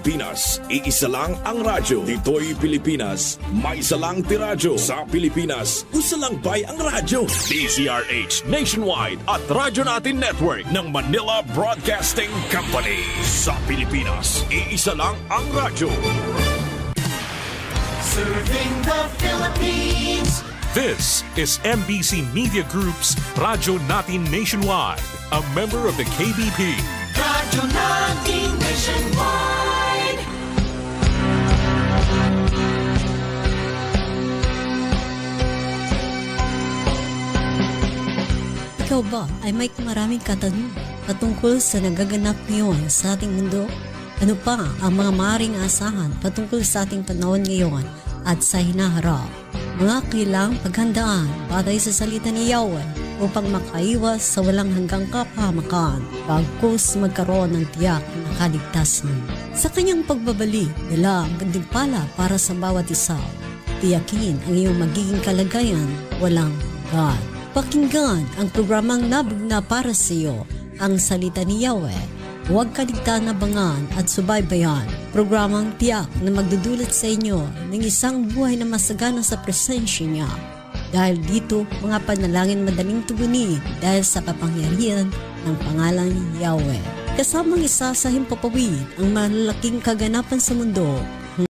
Pilipinas, iisa lang ang radyo. Dito'y Pilipinas, may isa lang tiradyo. Sa Pilipinas, usa lang bay ang radyo. DZRH Nationwide at Radyo Natin Network ng Manila Broadcasting Company. Sa Pilipinas, iisa lang ang radyo. Serving the Philippines. This is MBC Media Group's Radyo Natin Nationwide, a member of the KBP. Radyo Natin Nationwide. Ikaw ba ay may maraming katanungan patungkol sa nagaganap ngayon sa ating mundo? Ano pa ang mga maaaring asahan patungkol sa ating panahon ngayon at sa hinaharap? Mga kailang paghandaan batay sa salita ni Yahweh upang makaiwas sa walang hanggang kapahamakan bagkus magkaroon ng tiyak na kaligtasan. Sa kanyang pagbabalik, dala ang gantimpala para sa bawat isa. Tiyakin ang iyong magiging kalagayan walang hanggan. Pakinggan ang programang nabugna para sa iyo, ang salita ni Yahweh. Huwag kaligtan-abangan at subaybayan. Programang tiyak na magdudulot sa inyo ng isang buhay na masagana sa presensya niya. Dahil dito, mga panalangin madaling tugunin dahil sa kapangyarihan ng pangalan ni Yahweh. Kasamang isa sa himpapawid ang malalaking kaganapan sa mundo,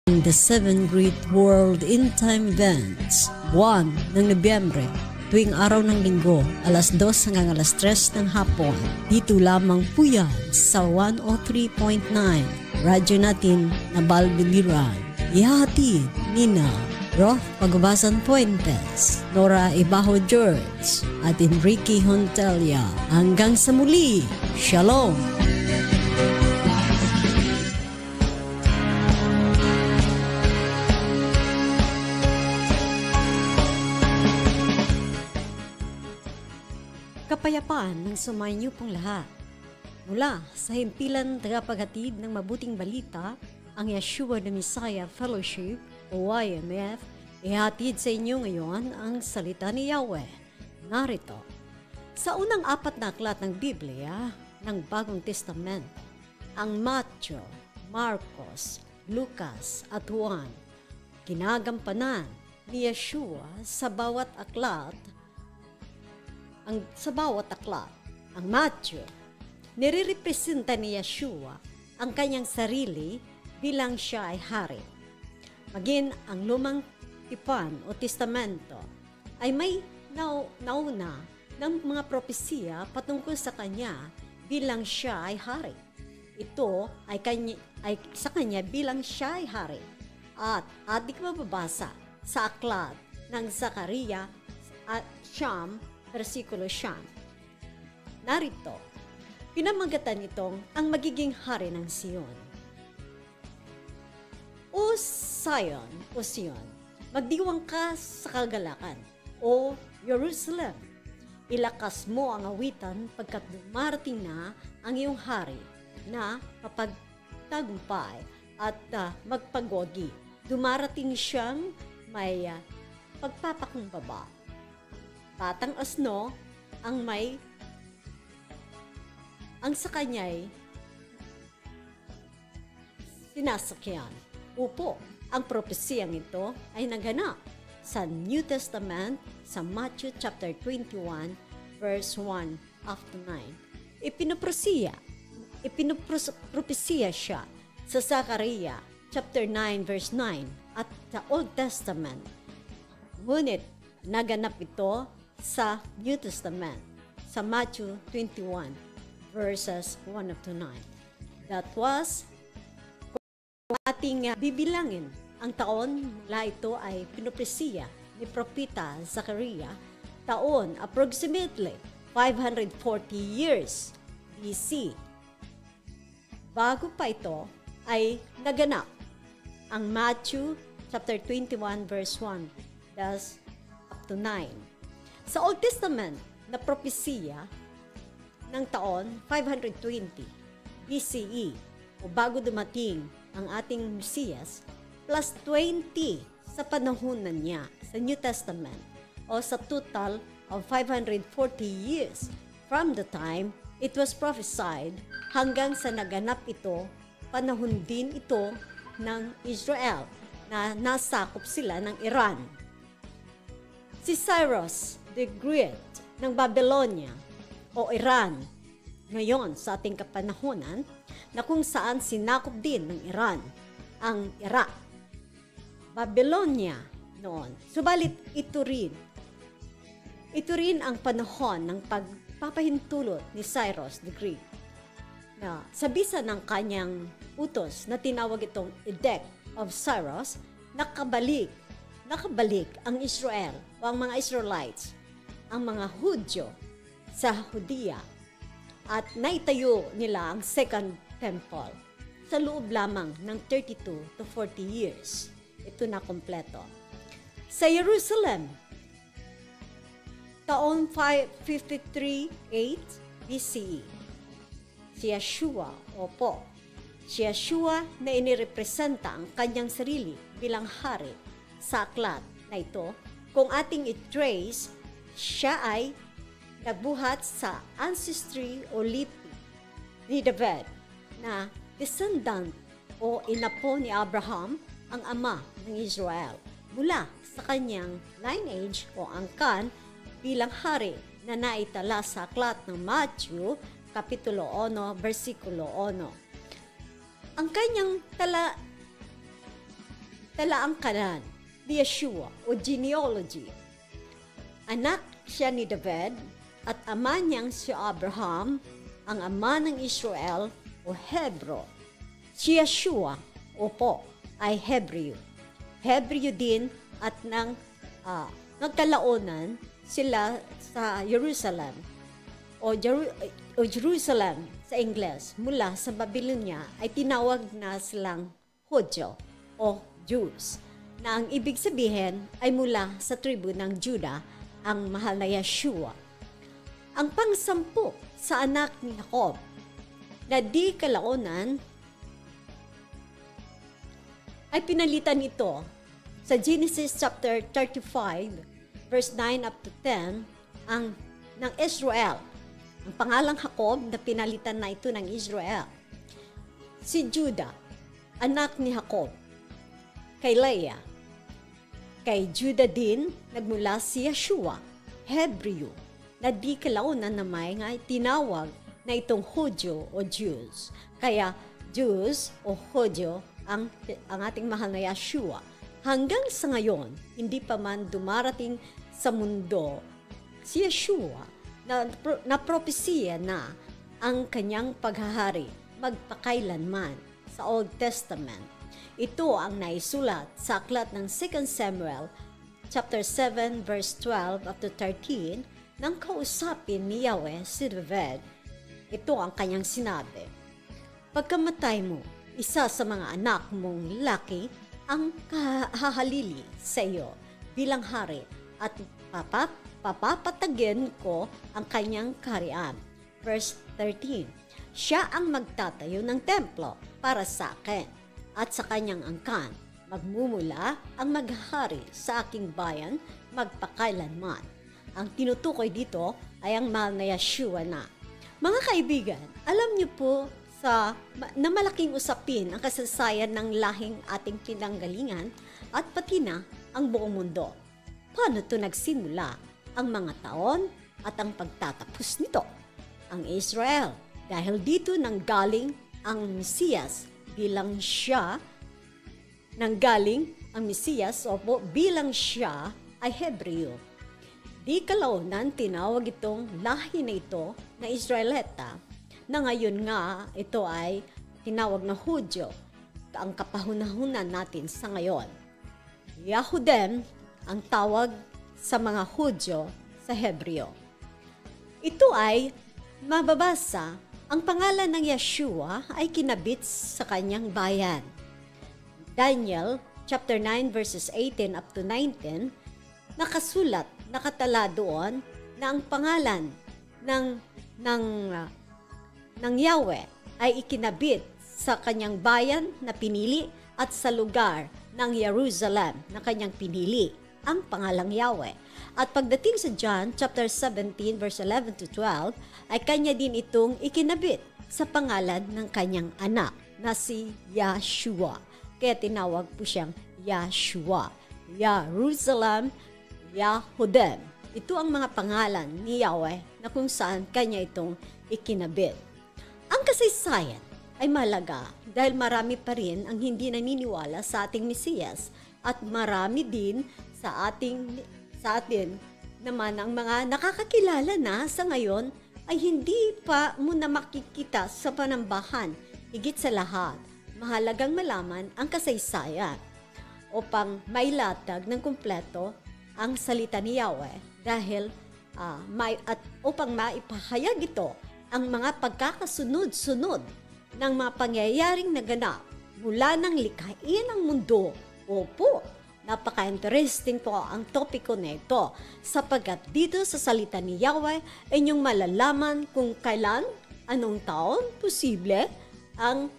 ang The 7 Great World End Time Events, buwan ng Nobyembre, tuwing araw ng linggo, alas 2 hanggang alas 3 ng hapon. Dito lamang po yan sa 103.9 Radyo Natin na Balbiliran. Ihahatid Nina Roth Pagubasan Puentes, Nora Ibaho George at Enrique Hontelia. Hanggang sa muli, Shalom! Kapayapaan ng sumainyo pong lahat. Mula sa himpilan tagapaghatid ng mabuting balita, ang Yeshua the Messiah Fellowship o YMF, ihatid sa inyo ngayon ang salita ni Yahweh. Narito, sa unang 4 na aklat ng Biblia ng Bagong Testamento, ang Matthew, Marcos, Lucas at Juan, ginagampanan ni Yeshua sa bawat aklat. Ang Matthew, nire-representa ni Yeshua ang kanyang sarili bilang siya ay hari. Maging ang lumang tipan o testamento ay may nauna ng mga propesiya patungkol sa kanya bilang siya ay hari. Ito ay sa kanya bilang siya ay hari at ating mababasa sa aklat ng Zakaria at Siyam, versikulo 9. Narito, pinamagatan itong ang magiging hari ng Sion. O Sion, magdiwang ka sa kagalakan. O Jerusalem, ilakas mo ang awitan pagkat dumarating na ang iyong hari na mapagtagumpay at magpagwagi. Dumarating siyang may pagpapakumbaba. Batang asno ang sa kanya'y sinasakyan. Upo, ang propesiyang ito ay naganap sa New Testament sa Matthew chapter 21 verse 1 up to 9. Ipinopropesiya siya sa Zakaria chapter 9 verse 9 at sa Old Testament. Ngunit naganap ito sa New Testament sa Matthew 21 verses 1 up to 9. That was ating bibilangin ang taon mula ito ay pinopesiya ni Propeta Zakaria, taon approximately 540 years BC. Bago pa ito ay naganap ang Matthew chapter 21 verse 1 thus up to 9. Sa Old Testament na propesiya ng taon 520 BCE o bago dumating ang ating Mesiyas plus 20 sa panahon na niya sa New Testament o sa total of 540 years from the time it was prophesied hanggang sa naganap ito panahon din ito ng Israel na nasakop sila ng Iran. Si Cyrus the Great ng Babylonia o Iran ngayon sa ating kapanahonan na kung saan sinakop din ng Iran ang Iraq. Babylonia noon. Subalit ito rin ang panahon ng pagpapahintulot ni Cyrus the Great na sa bisa ng kanyang utos na tinawag itong Edict of Cyrus, nakabalik ang Israel o ang mga Israelites, ang mga Hudyo sa Judea at naitayo nila ang Second Temple sa loob lamang ng 32 to 40 years. Ito na kompleto. Sa Jerusalem, taon 553-8 BCE, si Yeshua, si Yeshua na inirepresenta ang kanyang sarili bilang hari sa aklat na ito. Kung ating i-trace, siya ay nagbuhat sa ancestry o lipi ni David na descendant o inapo ni Abraham, ang ama ng Israel, mula sa kanyang lineage o angkan bilang hari na naitala sa aklat ng Matthew, Kapitulo 1, versikulo 1. Ang kanyang talaangkanan ni Yeshua o genealogy. Anak siya ni David at ama niyang si Abraham, ang ama ng Israel o Hebro. Si Yeshua ay Hebreo. Hebreo din at nagkalaonan sila sa Jerusalem o Jerusalem sa Ingles mula sa Babylonia ay tinawag na silang Hudyo o Jews na ang ibig sabihin ay mula sa tribu ng Judah ang mahal na Yeshua. Ang pang-10 sa anak ni Jacob na di kalaonan ay pinalitan ito sa Genesis chapter 35 verse 9 up to 10 ng Israel. Ang pangalang Jacob na pinalitan na ito ng Israel. Si Judah, anak ni Jacob, kay Leah. Kay Judah din nagmula si Yeshua, Hebreo, na di kalaunan na may nga tinawag na itong Hudyo o Jews. Kaya Jews o Hudyo ang ating mahal na Yeshua. Hanggang sa ngayon, hindi pa man dumarating sa mundo si Yeshua na propesiya na ang kanyang paghahari magpakailanman sa Old Testament. Ito ang naisulat sa aklat ng 2 Samuel chapter 7 verse 12 up to 13 nang kausapin ni Yahweh si David. Ito ang kanyang sinabi: pagkamatay mo, isa sa mga anak mong lalaki ang hahalili sa iyo bilang hari at papapatagin ko ang kanyang kaharian. Verse 13, siya ang magtatayo ng templo para sa akin at sa kanyang angkan. Magmumula ang maghari sa aking bayan magpakailanman. Ang tinutukoy dito ay ang mahal na Yeshua na. Mga kaibigan, alam niyo po na malaking usapin ang kasaysayan ng lahing ating pinanggalingan at pati na ang buong mundo. Paano ito nagsimula? Ang mga taon at ang pagtatapos nito. Ang Israel, dahil dito nanggaling ang Mesiyas bilang siya bilang siya ay Hebreo. Di kalaunan tinawag itong lahi na ito na Israelita, na ngayon nga ito ay tinawag na Hudyo, ang kapahunahunan natin sa ngayon. Yahudim ang tawag sa mga Hudyo sa Hebreo. Ito ay mababasa, ang pangalan ng Yeshua ay kinabit sa kanyang bayan. Daniel chapter 9 verses 18 up to 19, nakatala doon na ang pangalan ng Yahweh ay ikinabit sa kanyang bayan na pinili at sa lugar ng Jerusalem na kanyang pinili, ang pangalang Yahweh. At pagdating sa John chapter 17 verse 11 to 12 ay kanya din itong ikinabit sa pangalan ng kanyang anak na si Yahshua. Kaya tinawag po siyang Yahshua, Jerusalem, Yahodem. Ito ang mga pangalan ni Yahweh na kung saan kanya itong ikinabit. Ang kasaysayan ay malaga dahil marami pa rin ang hindi naniniwala sa ating Mesiyas at marami din sa atin naman ang mga nakakakilala na sa ngayon ay hindi pa muna makikita sa panambahan. Higit sa lahat, mahalagang malaman ang kasaysayan upang mailatag ng kumpleto ang salita ni Yahweh dahil upang maipahayag ito ang mga pagkakasunod-sunod ng mga pangyayaring naganap mula ng likhain ng mundo. Opo, napaka-interesting po ang topiko na ito sapagkat dito sa salita ni Yahweh ay inyong malalaman kung kailan, anong taon posible ang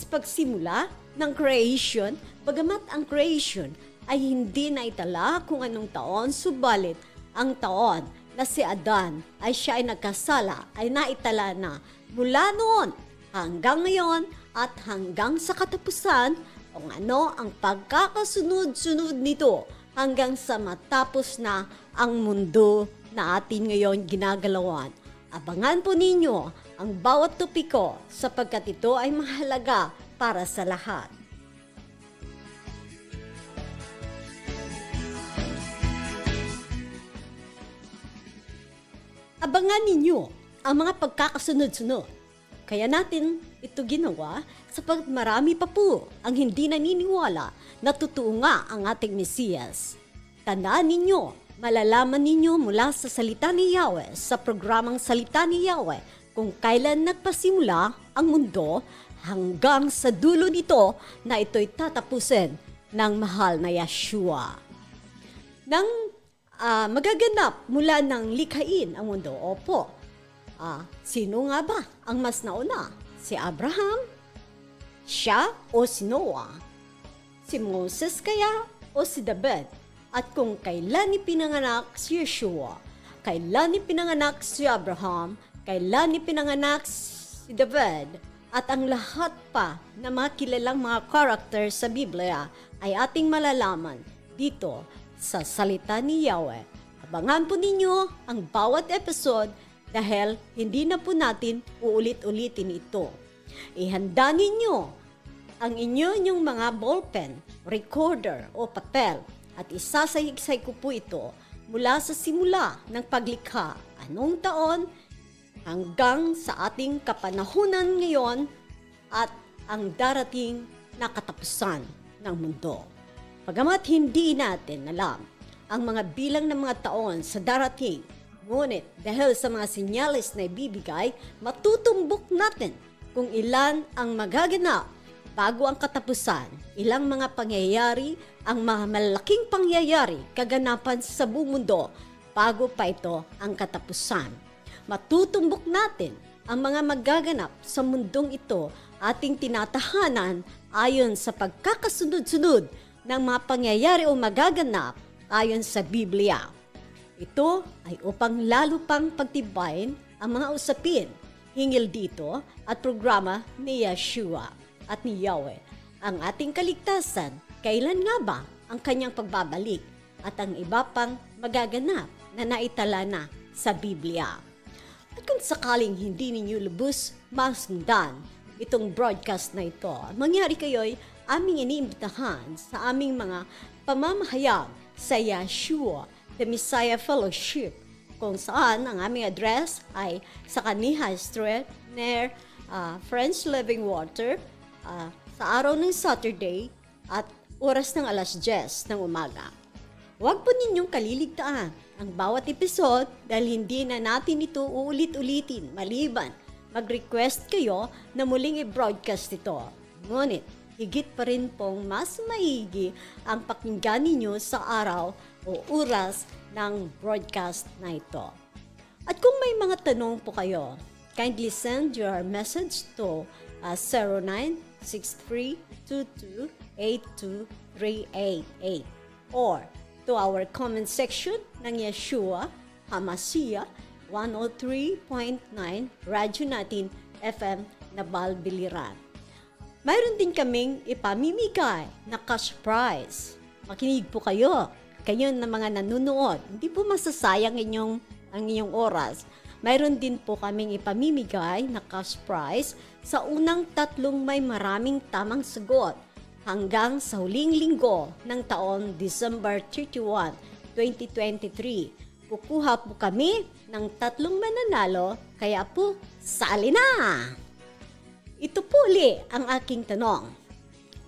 pagsimula ng creation, bagamat ang creation ay hindi naitala kung anong taon, subalit ang taon na si Adan ay siya ay nagkasala ay naitala na mula noon hanggang ngayon at hanggang sa katapusan kung ano ang pagkakasunod-sunod nito hanggang sa matapos na ang mundo na atin ngayon ginagalawan. Abangan po ninyo ang bawat topiko sapagkat ito ay mahalaga para sa lahat. Abangan ninyo ang mga pagkakasunod-sunod. Kaya natin ito ginawa sapagkat marami pa po ang hindi naniniwala na totoo nga ang ating Mesiyas. Tandaan ninyo, malalaman ninyo mula sa salita ni Yahweh sa programang Salita ni Yahweh kung kailan nagpasimula ang mundo hanggang sa dulo nito na ito'y tatapusin ng mahal na Yahshua. Nang magaganap mula ng likhain ang mundo, opo, sino nga ba ang mas nauna? Si Abraham? Siya o si Noah? Si Moses kaya o si David? At kung kailan ipinanganak si Yeshua, kailan ipinanganak si Abraham, kailan ipinanganak si David, at ang lahat pa na mga kilalang mga karakter sa Biblia ay ating malalaman dito sa salita ni Yahweh. Abangan po ninyo ang bawat episode dahil hindi na po natin uulit-ulitin ito. Ihanda ninyo ang inyong mga ballpen, recorder o papel at isasahigsay ko po ito mula sa simula ng paglikha anong taon hanggang sa ating kapanahunan ngayon at ang darating na katapusan ng mundo. Pagamat hindi natin alam ang mga bilang ng mga taon sa darating, ngunit dahil sa mga sinyalis na ibibigay, matutumbok natin kung ilan ang magaganap bago ang katapusan, ilang mga pangyayari ang mga malaking pangyayari kaganapan sa buong mundo bago pa ito ang katapusan. Matutumbok natin ang mga magaganap sa mundong ito ating tinatahanan ayon sa pagkakasunod-sunod ng mga pangyayari o magaganap ayon sa Biblia. Ito ay upang lalo pang pagtibayin ang mga usapin hinggil dito at programa ni Yeshua at ni Yahweh. Ang ating kaligtasan, kailan nga ba ang kanyang pagbabalik at ang iba pang magaganap na naitala na sa Biblia. At kung sakaling hindi ninyo lubos masundan itong broadcast na ito, mangyari kayo'y aming iniimbitahan sa aming mga pamamahayag sa Yeshua, the Messiah Fellowship, kung saan ang aming address ay sa Kaniha Street near French Living Water sa araw ng Saturday at oras ng 10:00 ng umaga. Huwag po ninyong kaliligtaan ang bawat episode dahil hindi na natin ito uulit-ulitin maliban mag-request kayo na muling i-broadcast ito. Ngunit higit pa rin pong mas maigi ang pakinggan ninyo sa araw o oras ng broadcast na ito. At kung may mga tanong po kayo, kindly send your message to 096322823888 or to our comment section ng Yeshua Hamashiach 103.9 Radyo Natin FM na Balbiliran. Mayroon din kaming ipamimigay na cash prize. Makinig po kayo. Kayo na mga nanonood. Hindi po masasayang ang inyong oras. Mayroon din po kaming ipamimigay na cash prize sa unang 3 may maraming tamang sagot hanggang sa huling linggo ng taon December 31, 2023. Kukuha po kami ng 3 mananalo, kaya po sali na! Ito po uli ang aking tanong.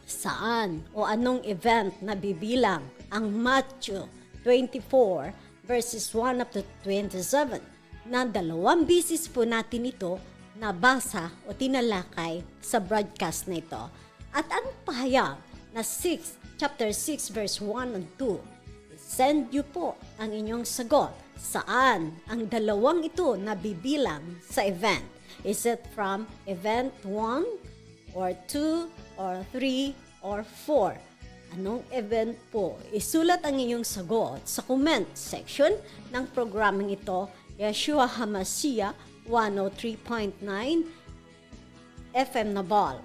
Saan o anong event na bibilang ang Matthew 24 verses 1 up to 27 na 2 beses po natin ito nabasa o tinalakay sa broadcast na ito. At ang pahayag na chapter 6 verse 1 and 2, send you po ang inyong sagot. Saan ang 2 ito na bibilang sa event? Is it from event 1 or 2 or 3 or 4? Anong event po? Isulat ang inyong sagot sa comment section ng programang ito, Yeshua Hamashiach 103.9 FM Nabal.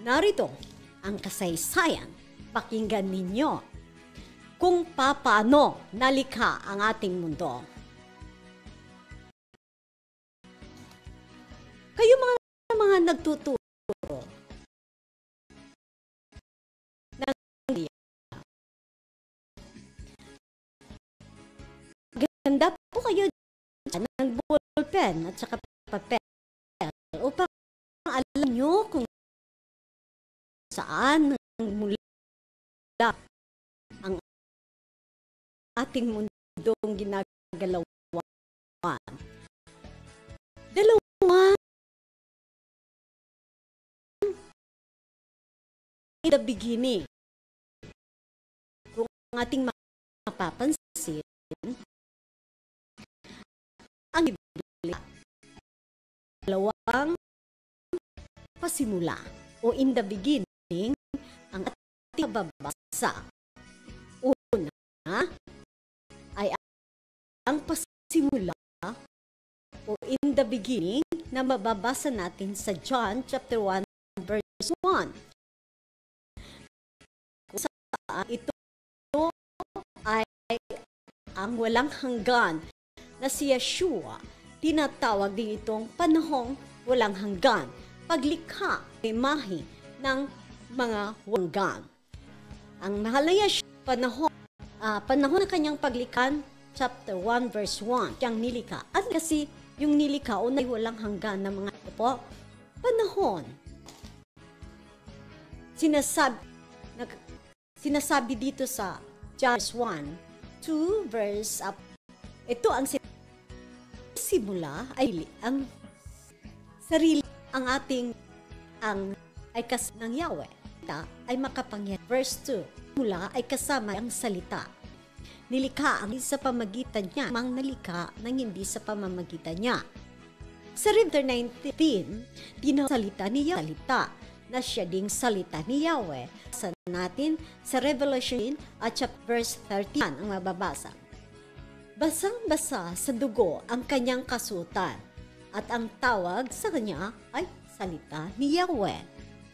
Narito ang kasaysayan. Pakinggan ninyo kung paano nalikha ang ating mundo. Kayo mga nagtuturo ng ganda po kayo ng ballpen at saka papel upang alam nyo kung saan mula ang ating mundong ginagalawan. 2 in the beginning. Kung ating mapapansin, ang Biblia, 2 pasimula o in the beginning ang ating mababasa. Una ay ang pasimula o in the beginning na mababasa natin sa John chapter 1 verse 1. Ito ay ang walang hanggan na si Yeshua. Tinatawag din itong panahong walang hanggan. Paglikha, imahe ng mga hanggan. Ang mahal na Yeshua, panahon na kanyang paglikhan, chapter 1 verse 1, siyang nilikha. At kasi yung nilikha, unay walang hanggan na mga po, panahon. Sinasabi dito sa John 1, 2 verse up. Ito ang simula ay ang sarili ang ating ay kasama ng Yahweh. Ay makapangyarihan. Verse 2, mula ay kasama ang salita. Nilikha ang sa pamagitan niya, mang nalikha ng hindi sa pamamagitan niya. Sa Chapter 19, salita ni Yahweh, salita na siya ding salita ni Yahweh. Sa natin sa Revelation at verse 13 ang mababasa. Basang-basa sa dugo ang kanyang kasutan at ang tawag sa kanya ay salita ni Yahweh.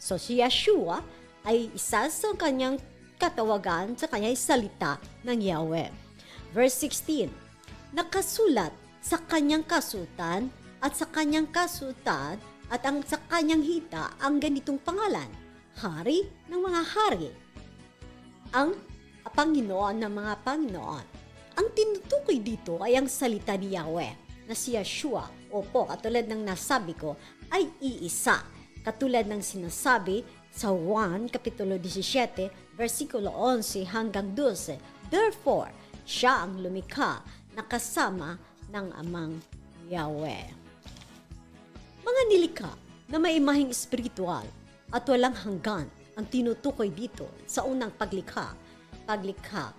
So si Yeshua ay isa sa kanyang katawagan sa kanyang salita ng Yahweh. Verse 16, nakasulat sa kanyang kasutan at sa kanyang kasutan at ang sa kanyang hita ang ganitong pangalan, Hari ng mga hari, ang Panginoon ng mga Panginoon. Ang tinutukoy dito ay ang salita ni Yahweh na si Yeshua, opo, katulad ng nasabi ko, ay iisa. Katulad ng sinasabi sa 1, Kapitulo 17, versikulo 11 hanggang 12. Therefore, siya ang lumikha na kasama ng Amang Yahweh. Mga nilikha na may imaheng espiritual at walang hanggan ang tinutukoy dito sa unang paglikha. Paglikha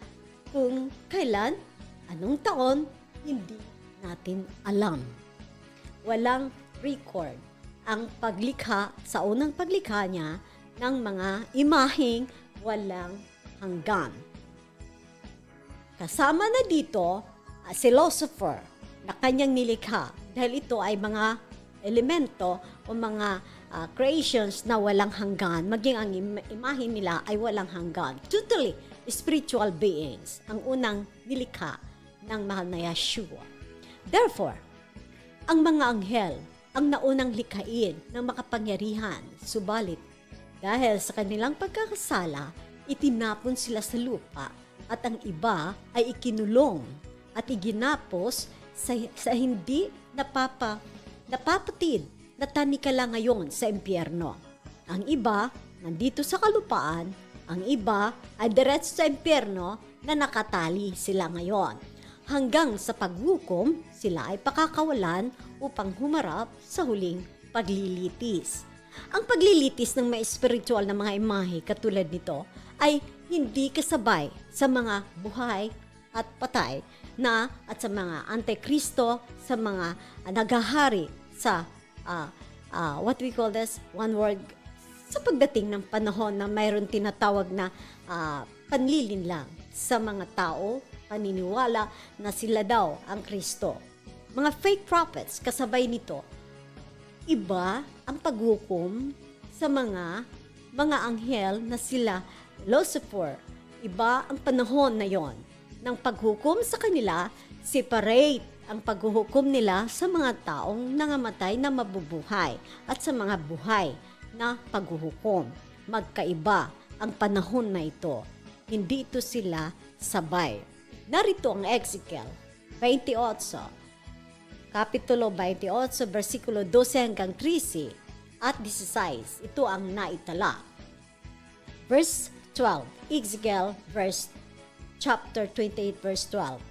kung kailan, anong taon, hindi natin alam. Walang record ang paglikha sa unang paglikha niya ng mga imaheng walang hanggan. Kasama na dito philosopher na kanyang nilikha dahil ito ay mga elemento o mga creations na walang hanggan, maging ang imahe nila ay walang hanggan. Totally spiritual beings, ang unang nilikha ng mahal na Yeshua. Therefore, ang mga anghel ang naunang likhain ng makapangyarihan, subalit dahil sa kanilang pagkakasala, itinapon sila sa lupa at ang iba ay ikinulong at iginapos sa hindi napapatid na tanikala ngayon sa impyerno. Ang iba nandito sa kalupaan, ang iba ay diretso sa impyerno na nakatali sila ngayon. Hanggang sa paghukom, sila ay pakakawalan upang humarap sa huling paglilitis. Ang paglilitis ng mga espiritual na mga imahe katulad nito ay hindi kasabay sa mga buhay at patay na at sa mga antikristo, sa mga naghahari sa what we call this, one word, sa pagdating ng panahon na mayroon tinatawag na panlilinlang sa mga tao, paniniwala na sila daw ang Kristo. Mga fake prophets kasabay nito. Iba ang paghukom sa mga anghel na sila Lucifer. Iba ang panahon na yon ng paghukom sa kanila, separate ang paghuhukom nila sa mga taong nangamatay na mabubuhay at sa mga buhay na paghuhukom. Magkaiba ang panahon na ito. Hindi ito sila sabay. Narito ang Ezekiel 28, Kapitulo 28, versikulo 12 hanggang 13 at 16. Ito ang naitala. Verse 12, Ezekiel chapter 28, verse 12.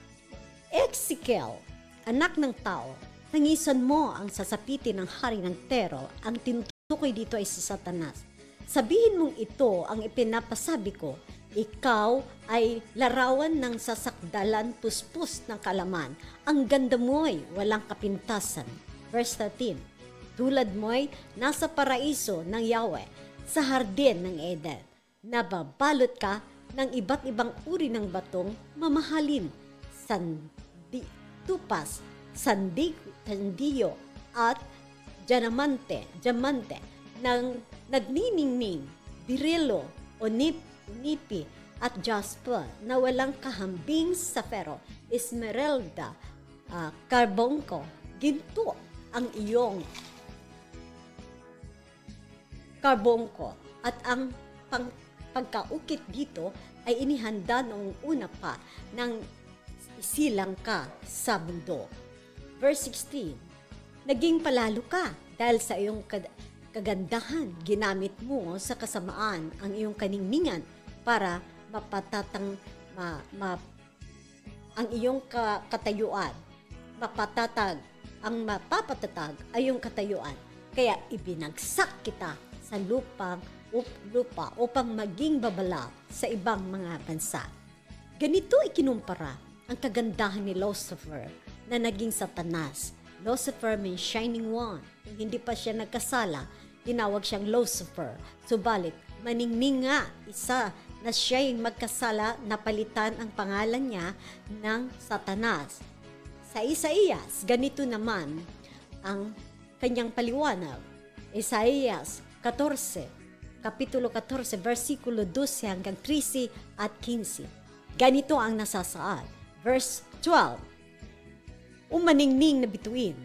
Ezekiel, anak ng tao, tangisan mo ang sasapitin ng hari ng Tero. Ang tinutukoy dito ay si Satanas. Sabihin mong ito ang ipinapasabi ko. Ikaw ay larawan ng sasakdalan puspos ng kalaman. Ang ganda mo'y walang kapintasan. Verse 13. Tulad mo'y nasa paraiso ng Yahweh, sa hardin ng Eden. Nababalot ka ng iba't ibang uri ng batong mamahalin, tupas, sandiyo at diamante ng nagniningning, birilo, unipi at jasper na walang kahambing sapphire, esmeralda, carbuncle, ginto ang iyong carbuncle at ang pagkaukit dito ay inihanda noong una pa ng isilang ka sa mundo. Verse 16, naging palalo ka dahil sa iyong kagandahan, ginamit mo sa kasamaan ang iyong kaningningan para ang iyong katayuan. Mapapatatag ay iyong katayuan. Kaya ibinagsak kita sa lupa upang maging babala sa ibang mga bansa. Ganito ikinumpara ang kagandahan ni Lucifer na naging Satanas. Lucifer means shining one. Kung hindi pa siya nagkasala, tinawag siyang Lucifer. Subalit, maningning nga isa na siya'y magkasala, napalitan ang pangalan niya ng Satanas. Sa Isaías, ganito naman ang kanyang paliwanag. Isaías 14, Kapitulo 14, versikulo 12 hanggang 13 at 15. Ganito ang nasasaad. Verse 12. Umaningning na bituin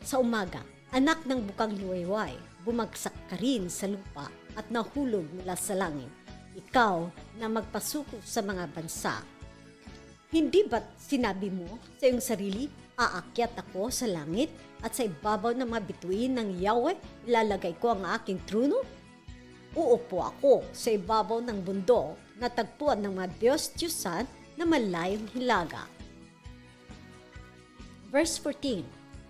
sa umaga, anak ng bukang luwayway, bumagsak ka rin sa lupa at nahulog mula sa langit. Ikaw na magpasuko sa mga bansa. Hindi ba't sinabi mo sa iyong sarili, aakyat ako sa langit at sa ibabaw ng mga bituin ng Yahweh, ilalagay ko ang aking trono? Uupo ako sa ibabaw ng bundok na tagpuan ng mga Diyos-Diyosan na malayong hilaga. Verse 14,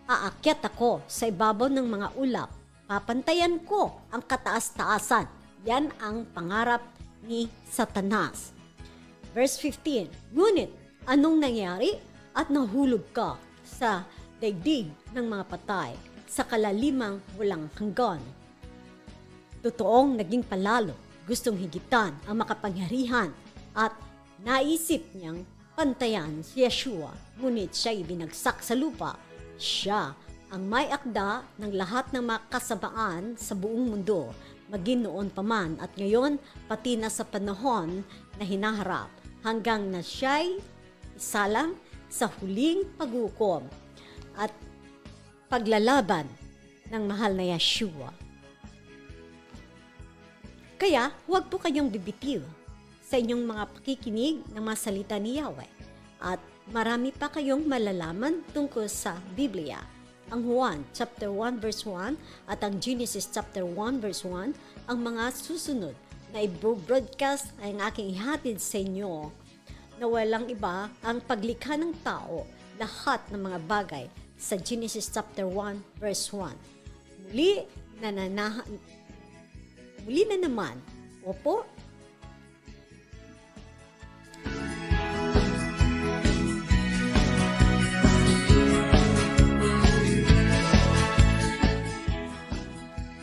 aakyat ako sa ibabaw ng mga ulap, papantayan ko ang kataas-taasan. Yan ang pangarap ni Satanas. Verse 15, ngunit anong nangyari at nahulog ka sa daigdig ng mga patay sa kalalimang walang hanggan. Totoong naging palalo, gustong higitan ang makapangyarihan at naisip niyang pantayan si Yeshua, ngunit siya'y binagsak sa lupa. Siya ang may akda ng lahat ng mga kasamaan sa buong mundo, maging noon pa man at ngayon, pati na sa panahon na hinaharap, hanggang na siya'y isalang sa huling paghukom at paglalaban ng mahal na Yeshua. Kaya, huwag po kayong bibitiw sa inyong mga pakikinig ng mga salita ni Yahweh at marami pa kayong malalaman tungkol sa Biblia. Ang Juan chapter 1 verse 1 at ang Genesis chapter 1 verse 1, ang mga susunod na i-broadcast ay ang aking ihatid sa inyo na walang iba ang paglikha ng tao, lahat ng mga bagay sa Genesis chapter 1 verse 1. Muli na naman. Opo.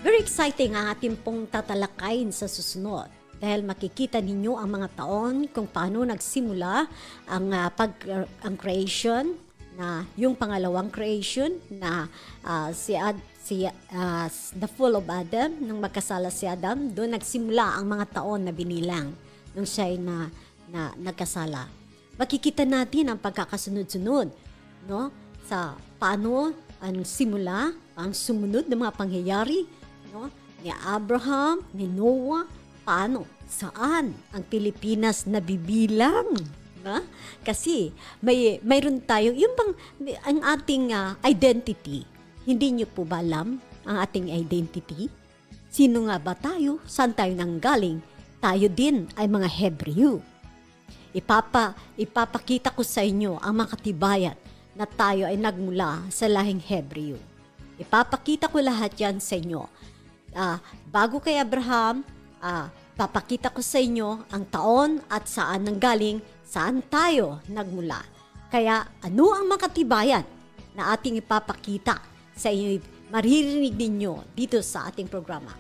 Very exciting ang ating pong tatalakayin sa susunod dahil makikita ninyo ang mga taon kung paano nagsimula ang creation, na yung pangalawang creation na the fall of Adam, nang magkasala si Adam, doon nagsimula ang mga taon na binilang nung siya ay nagkasala. Makikita natin ang pagkakasunod-sunod, no? Sa paano ang simula, ang sumunod ng mga pangyayari, no? Ni Abraham, ni Noah, paano, saan ang Pilipinas nabibilang? Na? Kasi mayroon tayo, yung ang ating identity. Hindi nyo po ba alam ang ating identity? Sino nga ba tayo? Saan tayo nanggaling? Tayo din ay mga Hebreo. Ipapakita ko sa inyo ang mga katibayan na tayo ay nagmula sa lahing Hebreo. Ipapakita ko lahat yan sa inyo. Bago kay Abraham, papakita ko sa inyo ang taon at saan nanggaling, saan tayo nagmula. Kaya ano ang mga katibayan na ating ipapakita sa inyo, maririnig ninyo dito sa ating programa.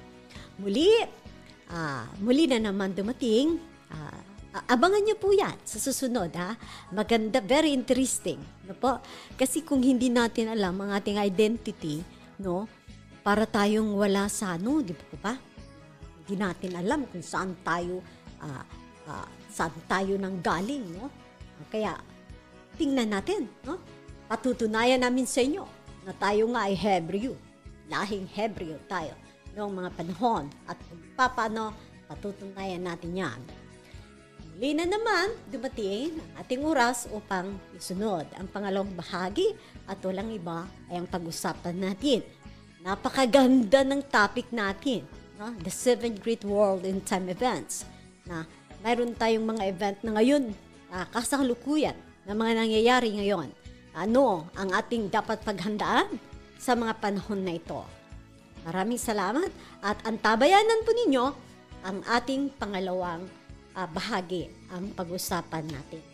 Muli na naman dumating. Abangan nyo po yan sa susunod. Maganda, very interesting. No po? Kasi kung hindi natin alam ang ating identity, no, para tayong wala sa di ba? Hindi natin alam kung saan tayo nanggaling, no? Kaya tingnan natin, no? Patutunayan namin sa inyo na tayo nga ay Hebreo. Lahing Hebreo tayo noong mga panahon at paano patutunayan natin yan. Muli na naman dumating ang ating oras upang isunod ang pangalawang bahagi at walang iba ay ang pag-usapan natin. Napakaganda ng topic natin, no? The 7 Great World in Time Events. Na mayroon tayong mga event na ngayon, kasalukuyan na mga nangyayari ngayon. Ano ang ating dapat paghandaan sa mga panahon na ito? Maraming salamat at antabayanan po ninyo ang ating pangalawang bahagi, ang pag-usapan natin.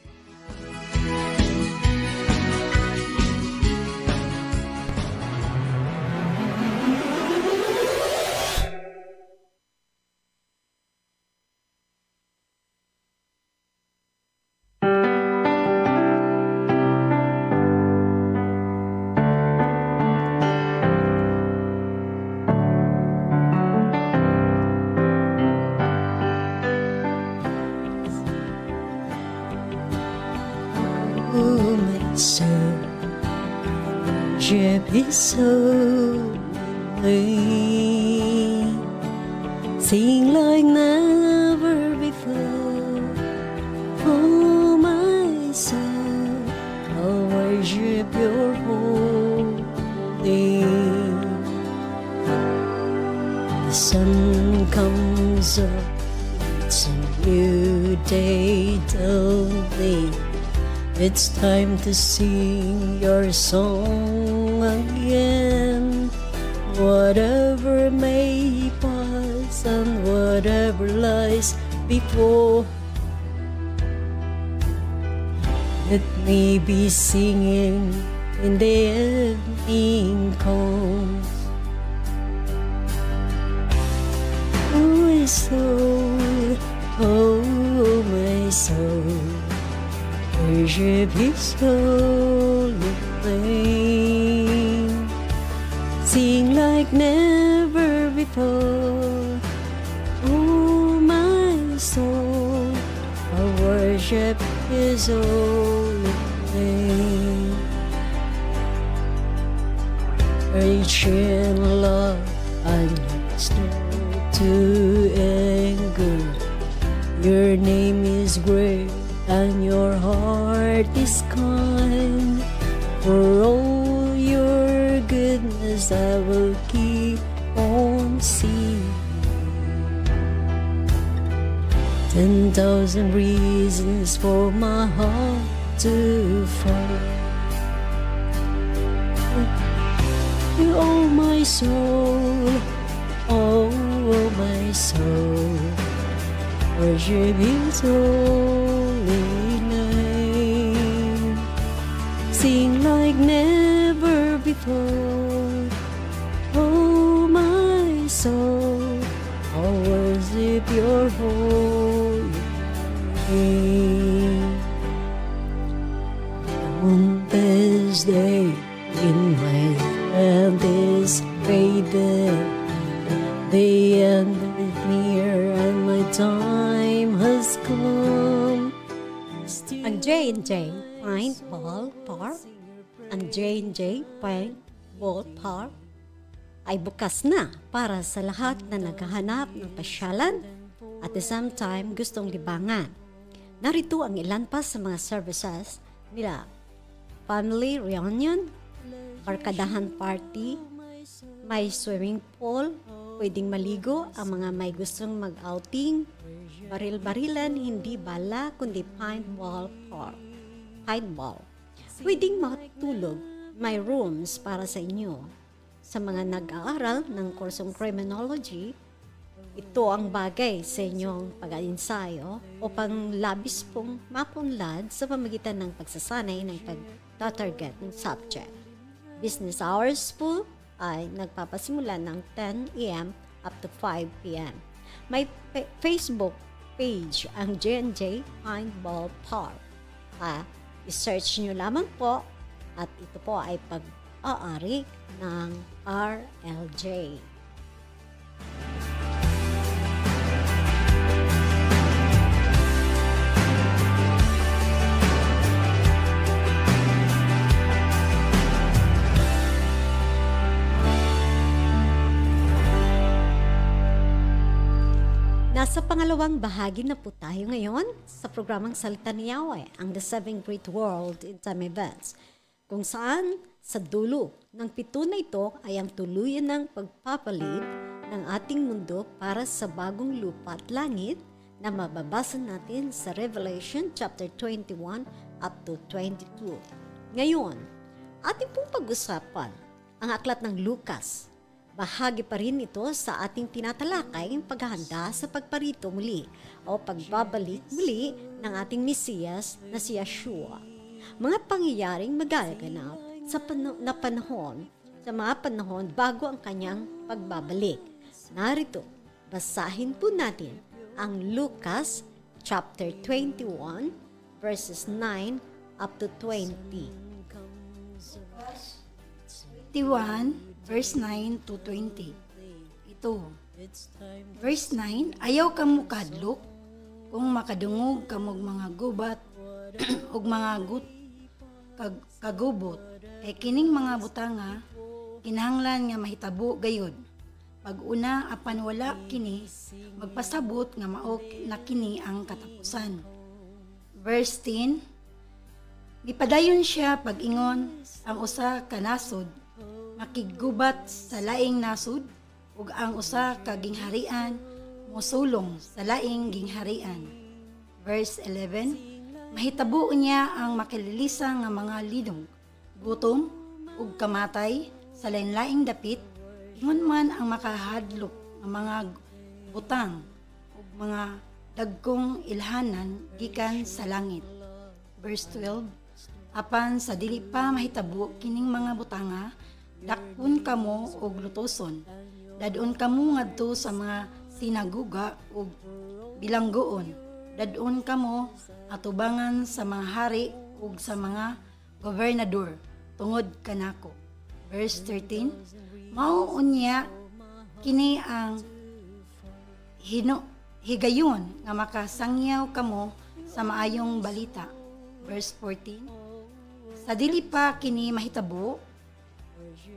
So lonely, sing like never before. Oh my soul, I'll worship your holy name. The sun comes up, it's a new day dawning. It's time to sing your song again. Whatever may pass and whatever lies before, let me be singing in the evening calls. Oh my soul, oh my soul, worship His holy name. sing like never before. Oh, my soul, I worship His holy name. Rich in love and slow to anger. Your name is great and your heart is kind. For all your goodness I will keep on singing. 10,000 reasons for my heart to find. Oh my soul, oh my soul, worship His holy name. Sing like never before. Oh my soul, I'll worship Your holy name. On this day in my hand is faded, the end is near and my time has come. Ang J&J Paintball Park, ang J&J Paintball Park ay bukas na para sa lahat na naghahanap ng pasyalan at the same time gustong libangan. Narito ang ilan pa sa mga services nila: family reunion, barkadahan party, may swimming pool, pwedeng maligo ang mga may gustong mag-outing, baril-barilan, hindi bala kundi paintball park. Paintball. Pwedeng matulog, may rooms para sa inyo. Sa mga nag-aaral ng kursong criminology, ito ang bagay sa inyong pag-ensayo o panglabis pong mapunlad sa pamagitan ng pagsasanay ng pag-target ng subject. Business hours po ay nagpapasimula ng 10 a.m. up to 5 p.m. May Facebook page ang J&J Paintball Park. I-search nyo lamang po at ito po ay pag-aari ng RLJ. Nasa pangalawang bahagi na po tayo ngayon sa programang Salita ni Yahweh, ang The Seven Great World in Time Events, kung saan sa dulo ng pito na ito ay ang tuluyan ng pagpapalit ng ating mundo para sa bagong lupa at langit na mababasa natin sa Revelation chapter 21 up to 22. Ngayon, ating pong pag-usapan ang aklat ng Lucas. Bahagi pa rin ito sa ating tinatalakay ang paghahanda sa pagparito muli o pagbabalik muli ng ating Mesiyas na si Yeshua. Mga pangyayaring magaganap sa mga panahon bago ang kanyang pagbabalik. Narito, basahin po natin ang Lucas chapter 21 verses 9 up to 20. 21 verse 9 to 20. Ito. Verse 9, ayaw kamo kadlok kung makadungog kamog mga gubat ug mga kagubot. Kay kining mga butanga kinahanglan nga mahitabo gayud. Pag una apan wala kini, magpasabot nga mao na kini ang katapusan. Verse 10, gipadayon siya pag-ingon ang usa ka nasod makigubat sa laing nasud ug ang usa ka gingharian mosulong sa laing gingharian. Verse 11, mahitabo niya ang makililisa nga mga lidong, gutom ug kamatay sa lain-laing dapit, ingon man ang makahadlok nga mga butang ug mga dagkong ilhanan gikan sa langit. Verse 12, apan sa dili pa mahitabo kining mga butanga, dakpon kamo og lutoson. Dadon kamo ngadto sa mga sinaguga ug bilanggoon. Dadon kamo atubangan sa mga hari ug sa mga gobernador tungod kanako. Verse 13, mao unya kini ang higayon nga makasangyaw kamo sa maayong balita. Verse 14, sa dili pa kini mahitabo,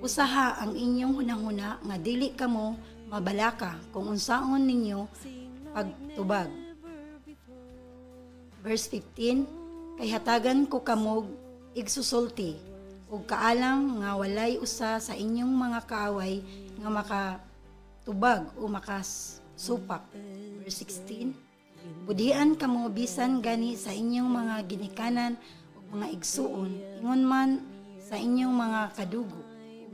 usaha ang inyong hunahuna nga dili kamo mabalaka kung unsaon ninyo pagtubag. Verse 15, kay hatagan ko kamog igsusulti ug kaalam nga walay usa sa inyong mga kaaway nga makatubag o makasupak. Verse 16, budhian kamo bisan gani sa inyong mga ginikanan ug mga igsuon, ingon man sa inyong mga kadugo,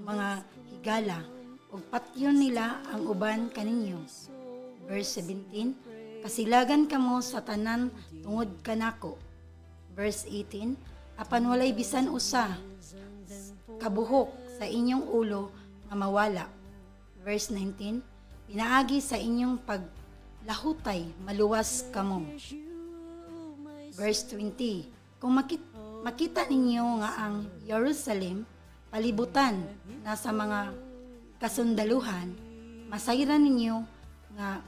mga higala, ug patyon nila ang uban kaninyo. Verse 17, kasilagan kamo sa tanan tungod kanako. Verse 18, apan walay bisan usa kabuhok sa inyong ulo nga mawala. Verse 19, pinaagi sa inyong paglahutay maluwas kamo. Verse 20, kung makita ninyo nga ang Jerusalem palibutan na sa mga kasundaluhan, masayran ninyo nga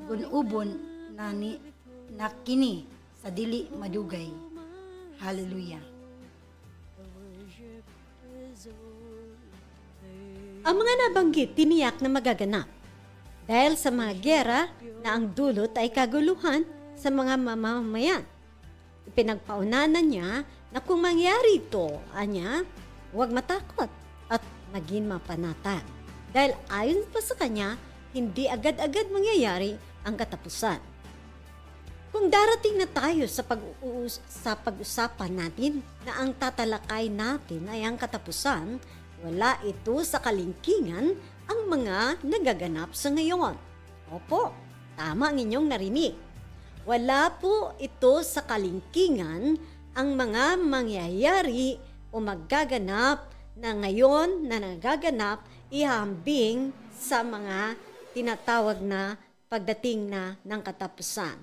gunubon na kini sa dili madugay. Hallelujah. Ang mga nabanggit tiniyak na magaganap dahil sa mga giyera na ang dulot ay kaguluhan sa mga mamamayan. Ipinagpaunanan niya na kung mangyari ito, huwag matakot at maging mapanatag. Dahil ayon pa sa kanya, hindi agad-agad mangyayari ang katapusan. Kung darating na tayo sa pag-usapan natin na ang tatalakay natin ay ang katapusan, wala ito sa kalingkingan ang mga nagaganap sa ngayon. Opo, tama ang inyong narinig. Wala po ito sa kalingkingan ang mga mangyayari o magaganap na ngayon na nagaganap ihambing sa mga tinatawag na pagdating na ng katapusan.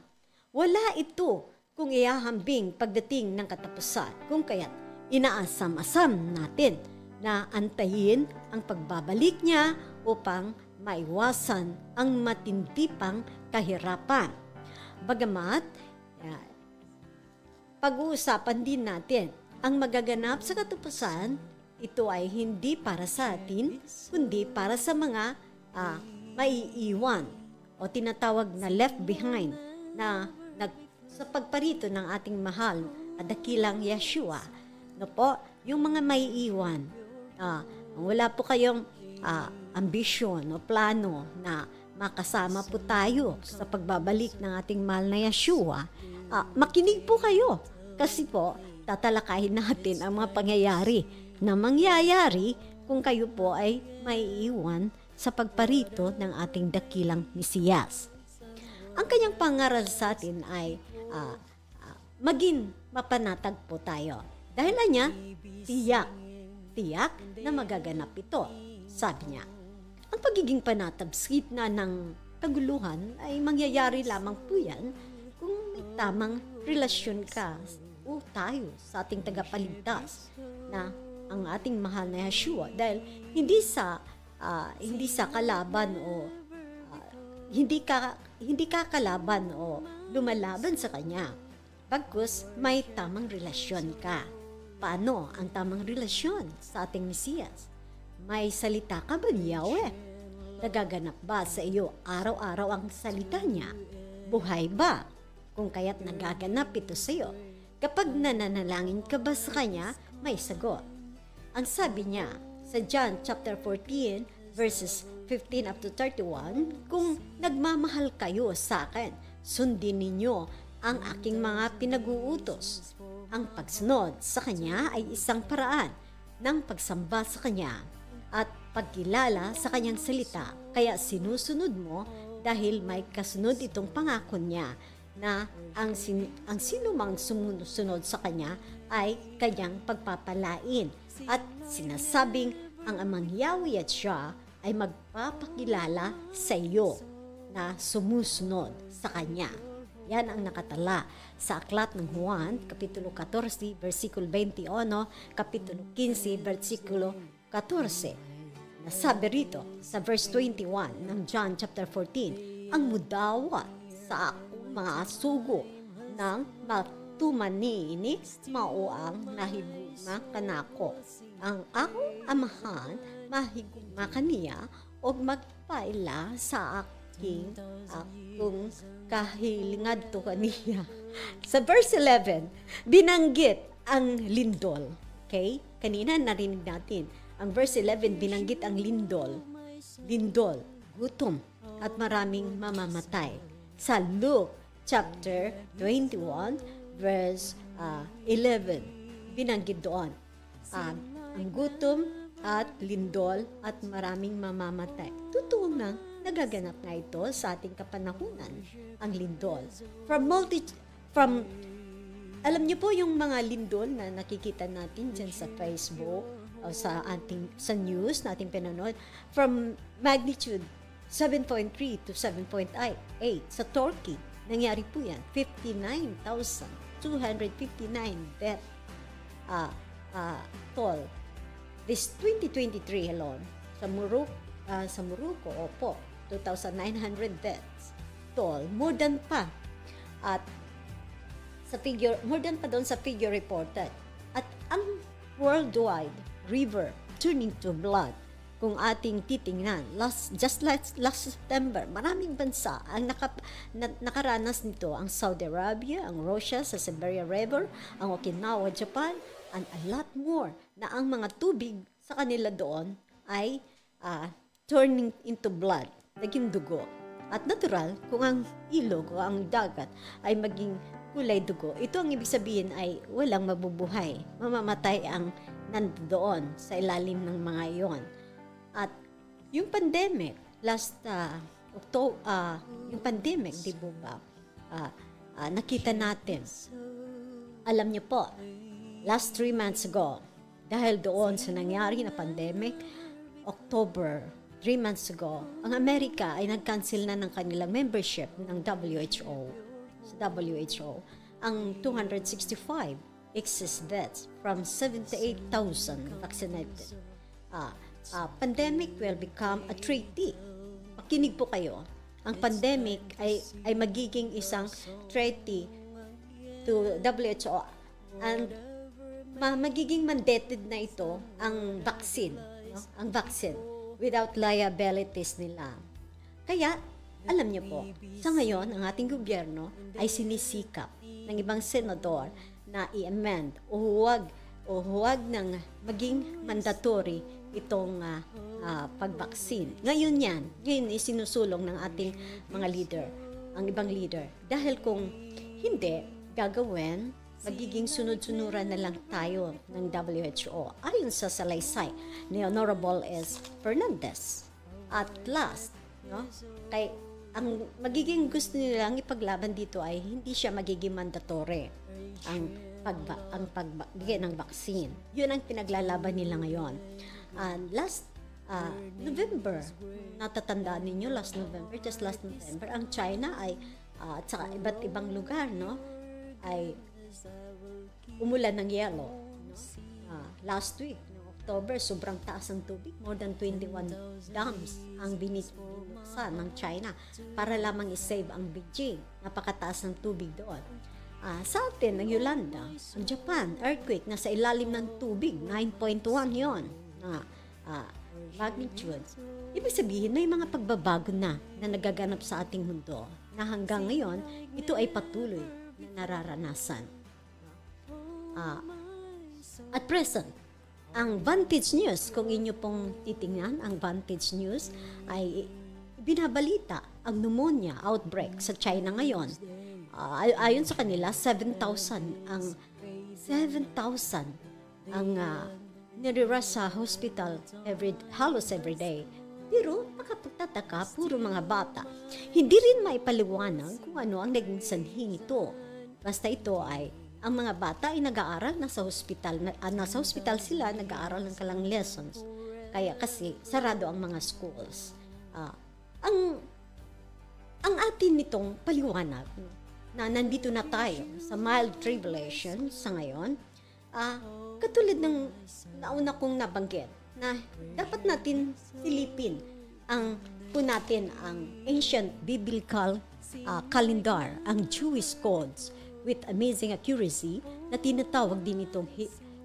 Wala ito kung ihahambing pagdating ng katapusan, kung kaya't inaasam-asam natin na antayin ang pagbabalik niya upang maiwasan ang matindi pang kahirapan. Bagamat, pag-uusapan din natin ang magaganap sa katapusan, ito ay hindi para sa atin, kundi para sa mga maiiwan o tinatawag na left behind na sa pagparito ng ating mahal at dakilang Yeshua. No po, yung mga maiiwan, wala po kayong ambisyon o plano na makasama po tayo sa pagbabalik ng ating mahal na Yeshua, makinig po kayo kasi po tatalakayin natin ang mga pangyayari na mangyayari kung kayo po ay maiiwan sa pagparito ng ating dakilang Mesiyas. Ang kanyang pangaral sa atin ay maging mapanatag po tayo. Dahil niya, tiyak na magaganap ito. Sabi niya, ang pagiging panatag sa gitna ng kaguluhan ay mangyayari lamang po yan kung may tamang relasyon ka o tayo sa ating tagapagligtas na ang ating mahal na Yeshua. Dahil hindi sa kalaban o hindi ka kalaban o lumalaban sa kanya. Bagkus may tamang relasyon ka. Paano ang tamang relasyon sa ating Mesiyas? May salita ka ba ni Yahweh? Nagaganap ba sa iyo araw-araw ang salita niya? Buhay ba? Kung kaya't nagaganap ito sa iyo, kapag nananalangin ka ba sa kanya, may sagot. Ang sabi niya sa John chapter 14 verses 15 up to 31, kung nagmamahal kayo sa akin, sundin ninyo ang aking mga pinag-uutos. Ang pagsunod sa kanya ay isang paraan ng pagsamba sa kanya at pagkilala sa kanyang salita. Kaya sinusunod mo dahil may kasunod itong pangako niya na ang sino mang sumusunod sa kanya ay kanyang pagpapalain. At sinasabing ang amang Yahweh at siya ay magpapakilala sa iyo na sumusunod sa kanya. Yan ang nakatala sa aklat ng Juan, Kapitulo 14, versikulo 21, Kapitulo 15, versikulo 14. Nasabi rito sa verse 21 ng John chapter 14, ang mudawa sa akong mga sugo ng matumani mao ang nahigugma kanako. Ang akong amahan mahigugma kaniya og magpaila sa akong kahilingan to kaniya. Sa verse 11, binanggit ang lindol. Okay? Kanina narinig natin. Ang verse 11, binanggit ang lindol, gutom, at maraming mamamatay. Sa Luke chapter 21, verse 11, binanggit doon ang gutom at lindol at maraming mamamatay. Totoo nga, nagaganap na ito sa ating kapanahunan, ang lindol. Alam niyo po yung mga lindol na nakikita natin dyan sa Facebook, o sa news na ating pinanood, from magnitude 7.3 to 7.8 sa Turkey. Nangyari po yan. 59,259 death toll. This 2023 alone. Sa Morocco, opo, 2,900 deaths toll. More than pa doon sa figure reported. At ang worldwide river turning to blood, kung ating titingnan, last September, maraming bansa ang nakaranas nito. Ang Saudi Arabia, ang Russia sa Siberia River, ang Okinawa, Japan, and a lot more, na ang mga tubig sa kanila doon ay turning into blood, naging dugo. At natural, kung ang ilog o ang dagat ay maging kulay dugo, ito ang ibig sabihin ay walang mabubuhay. Mamamatay ang nandoon sa ilalim ng mga iyon. At yung pandemic, yung pandemic, di ba, nakita natin. Alam niyo po, last 3 months ago, dahil doon sa nangyari na pandemic, October, 3 months ago, ang Amerika ay nag-cancel na ng kanilang membership ng WHO. Sa WHO, ang 265 excess deaths from 78,000 vaccinated. Pandemic will become a treaty. Pakinig po kayo. Ang pandemic ay magiging isang treaty to WHO, and magiging mandated na ito ang vaccine, no? Ang vaccine without liabilities nila. Kaya alam niyo po, sa ngayon ang ating gobyerno ay sinisikap ng ibang senador na i-amend o huwag nang maging mandatory itong pag-vaccine. Ngayon isinusulong ng ating mga leader, ang ibang leader. Dahil kung hindi gagawin, magiging sunod-sunuran na lang tayo ng WHO. Ayon sa salaysay ni Honorable S. Fernandez. At last, no, ang magiging gusto nilang ipaglaban dito ay hindi siya magiging mandatory ang pagbigay ng vaccine. Yun ang pinaglalaban nila ngayon. And last November, natatandaan ninyo, last November, ang China ay at saka iba't ibang lugar, no, ay umulan ng yelo. Last week, October, sobrang taas ng tubig. More than 21 dams ang binuksan ng China para lamang i-save ang Beijing. Napakataas ng tubig doon. Sa atin, ang Yolanda, ang Japan, earthquake, nasa ilalim ng tubig, 9.1 yon magnitude. Ibig sabihin, may mga pagbabago na nagaganap sa ating mundo na hanggang ngayon, ito ay patuloy na nararanasan. At present, ang Vantage News, kung inyo pong titingnan, ang Vantage News ay binabalita ang pneumonia outbreak sa China ngayon. Ayon sa kanila, 7,000 ang nire-rush sa hospital halos every day. Pero nakapagtataka, puro mga bata. Hindi rin maipaliwanag kung ano ang naging sanhi nito. Basta ito ay ang mga bata ay nag-aaral nasa hospital sila, nag-aaral ng kalang lessons. Kaya kasi sarado ang mga schools. Ang atin nitong paliwanag na nandito na tayo sa mild tribulation sa ngayon, katulad ng nauna kong nabanggit na dapat natin silipin ang ancient biblical calendar, ang Jewish codes with amazing accuracy na tinatawag din itong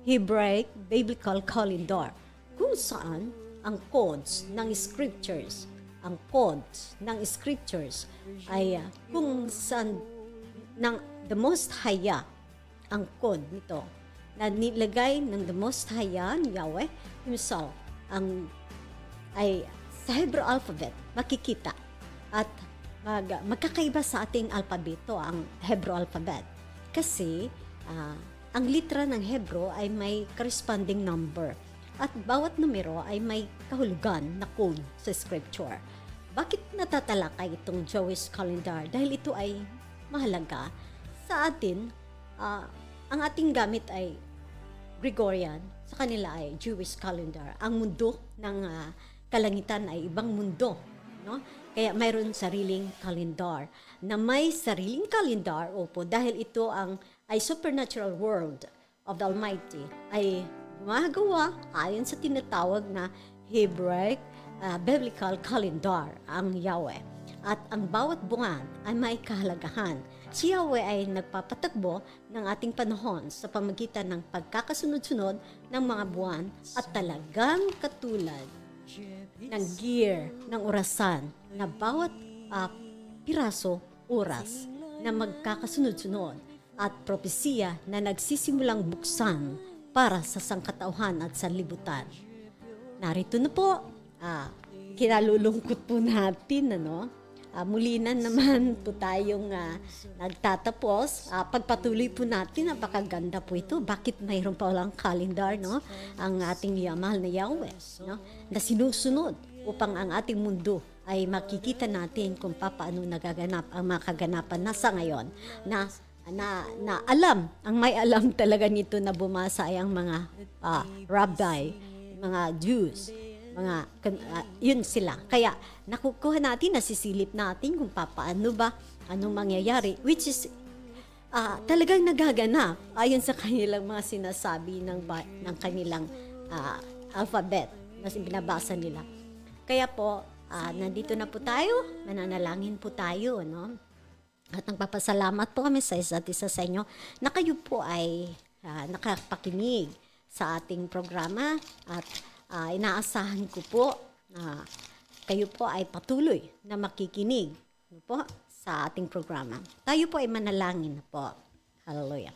Hebraic biblical calendar, kung saan ang codes ng scriptures ay kung saan ng the Most High ang code nito na nilagay ng the Most High Yahweh himself ay sa Hebrew alphabet makikita at magkakaiba sa ating alpabeto ang Hebrew alphabet kasi ang litra ng Hebrew ay may corresponding number at bawat numero ay may kahulugan na code sa scripture. Bakit natatalakay itong Jewish calendar? Dahil ito ay mahalaga sa atin. Ang ating gamit ay Gregorian, sa kanila ay Jewish calendar. Ang mundo ng kalangitan ay ibang mundo, no? Kaya mayroon sariling calendar. Na may sariling calendar, opo, dahil ito ay supernatural world of the Almighty, ay gumagawa ayon sa tinatawag na Hebraic biblical calendar, ang Yahweh. At ang bawat buwan ay may kahalagahan. Si Yahweh ay nagpapatakbo ng ating panahon sa pamagitan ng pagkakasunod-sunod ng mga buwan at talagang katulad ng gear ng orasan na bawat piraso, oras na magkakasunod-sunod at propesiya na nagsisimulang buksan para sa sangkatauhan at sanlibutan. Narito na po, kinalulungkot po natin, muli na naman po tayong nagtatapos. Pagpatuloy po natin, napakaganda po ito. Bakit mayroon pa walang calendar, ang ating mahal na Yahweh, na sinusunod upang ang ating mundo ay makikita natin kung paano nagaganap ang mga kaganapan na sa ngayon na alam, ang may alam talaga nito na bumasa ay ang mga rabbi, mga Jews, yun sila. Kaya nakukuha natin, nasisilip natin kung paano ba, anong mangyayari, which is talagang nagaganap ayon sa kanilang mga sinasabi ng kanilang alphabet na binabasa nila. Kaya po, nandito na po tayo, mananalangin po tayo, At nagpapasalamat po kami sa isa't isa sa inyo na kayo po ay nakapakinig sa ating programa at inaasahan ko po na kayo po ay patuloy na makikinig po sa ating programa. Tayo po ay manalangin na po. Hallelujah.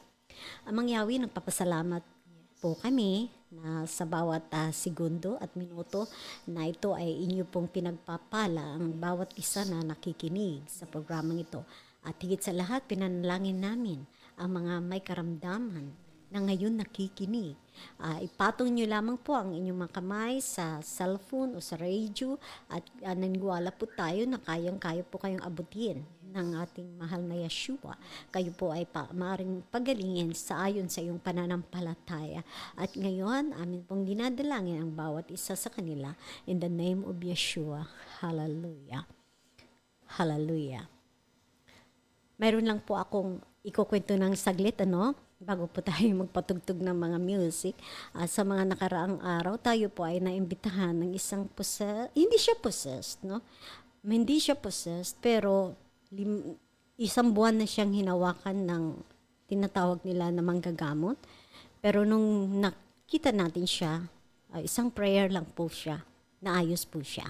Amang Yahweh, nagpapasalamat po kami na sa bawat segundo at minuto na ito ay inyo pong pinagpapala ang bawat isa na nakikinig sa programang ito. At higit sa lahat, pinanalangin namin ang mga may karamdaman na ngayon nakikinig. Ipatong nyo lamang po ang inyong mga kamay sa cellphone o sa radio at naniniwala po tayo na kayang-kaya po kayong abutin ng ating mahal na Yeshua. Kayo po ay maaaring pagalingin sa ayon sa iyong pananampalataya. At ngayon, amin pong dinadalangin ang bawat isa sa kanila in the name of Yeshua. Hallelujah. Hallelujah. Mayroon lang po akong ikukwento ng saglit, bago po tayo magpatugtog ng mga music. Sa mga nakaraang araw, tayo po ay naimbitahan ng isang hindi siya possessed, Hindi siya possessed, pero isang buwan na siyang hinawakan ng tinatawag nila na manggagamot. Pero nung nakita natin siya, isang prayer lang po siya, naayos po siya.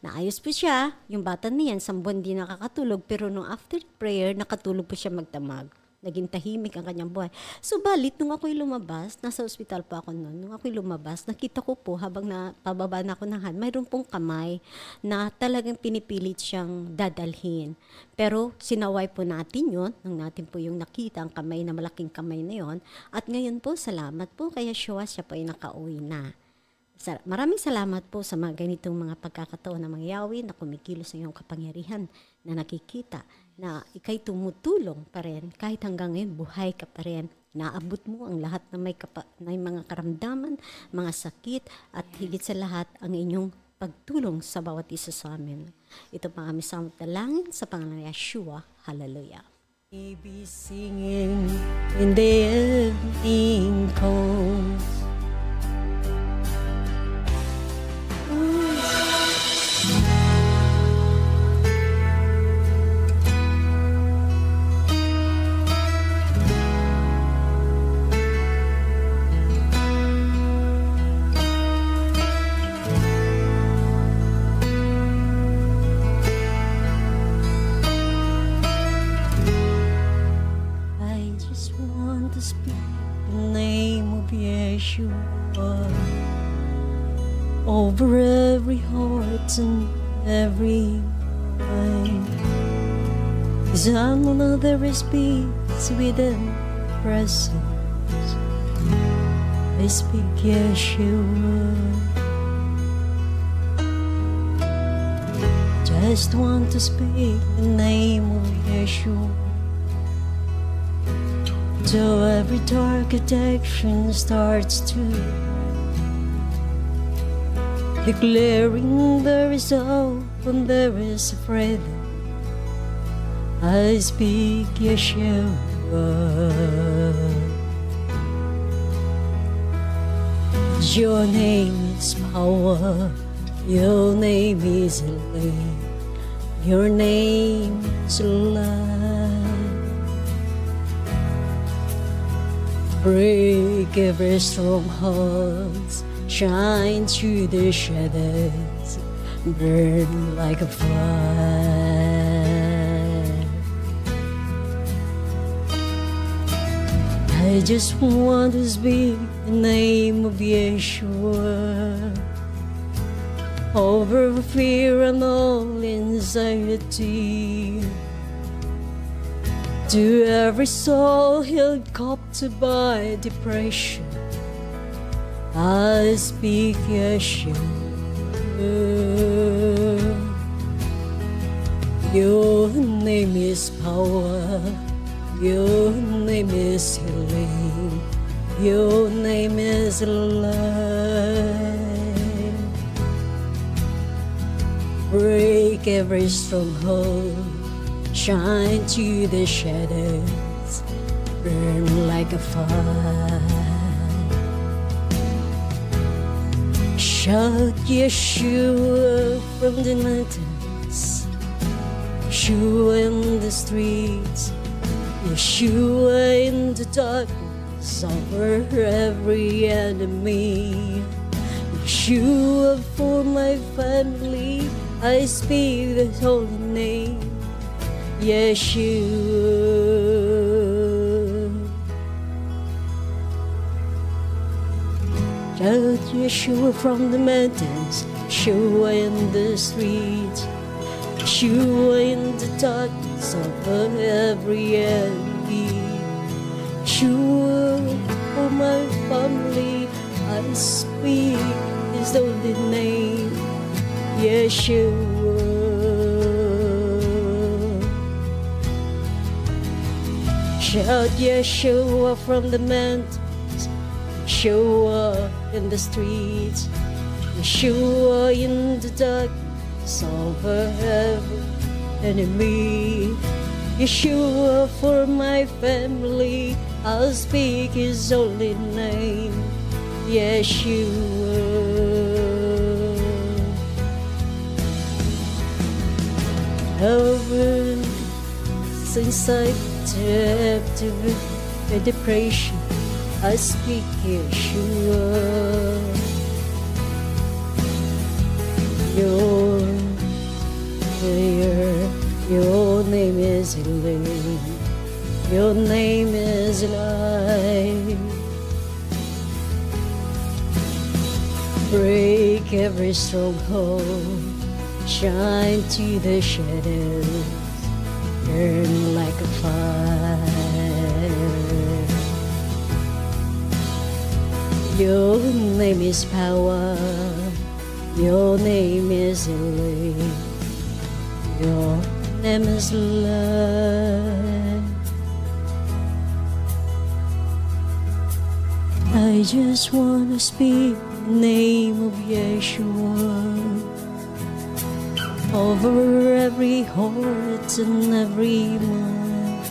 Naayos po siya, yung bata niyan, isang buwan din nakakatulog, pero nung after prayer, nakatulog po siya magdamag. Naging tahimik ang kanyang buhay. Subalit, nung ako'y lumabas, nasa ospital pa ako noon, nung ako'y lumabas, nakita ko po habang pababa na ako ng hand, mayroon pong kamay na talagang pinipilit siyang dadalhin. Pero sinaway po natin yun, nung natin po yung nakita ang kamay na malaking kamay na yon. At ngayon po, salamat po kay Yeshua, siya po ay nakauwi na. Maraming salamat po sa mga ganitong mga pagkakataon ng mga Yahweh na kumikilos ng iyong kapangyarihan na nakikita na ikay tumutulong pa rin kahit hanggang ngayon buhay ka pa rin. Naabot mo ang lahat na may mga karamdaman, mga sakit at higit sa lahat ang inyong pagtulong sa bawat isa sa amin. Ito pa kami sa dalangin sa pangalan ni Yeshua. Hallelujah. Be singing in the evening coast. want to speak the name of Yeshua over every heart and every mind. 'Cause I know there is peace within presence. I speak Yeshua. Just want to speak the name of Yeshua. Till every dark addiction starts to declaring there is hope and there is freedom. I speak Yeshua. Your name is power. Your name is healing. Your name is life. Break every stronghold. Shine through the shadows. Burn like a fire. I just want to speak the name of Yeshua over fear and all anxiety. To every soul held captive by depression, I speak Yeshua. Your name is power. Your name is healing. Your name is life. Break every stronghold. Shine through the shadows. Burn like a fire. Shout Yeshua from the mountains. Yeshua in the streets. Yeshua in the darkness over every enemy. Yeshua for my family, I speak the holy name, Yeshua. Shout Yeshua from the mountains, Yeshua in the streets, Yeshua in the darkness over every enemy. Yeshua for my family, I speak His holy name, Yeshua. Shout Yeshua from the mountains, Yeshua in the streets, Yeshua in the darkness over every enemy. Yeshua for my family, I'll speak His holy name, Yeshua. Over inside to depression, I speak Yeshua. Your prayer, your name is healing, your name is life. Break every stronghold, shine through the shadows, burn like a fire. Your name is power, your name is healing, your name is love. I just want to speak the name of Yeshua over every heart and every mind,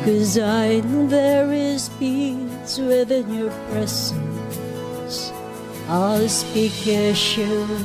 'cause I know there is peace within your presence. I'll speak Yeshua.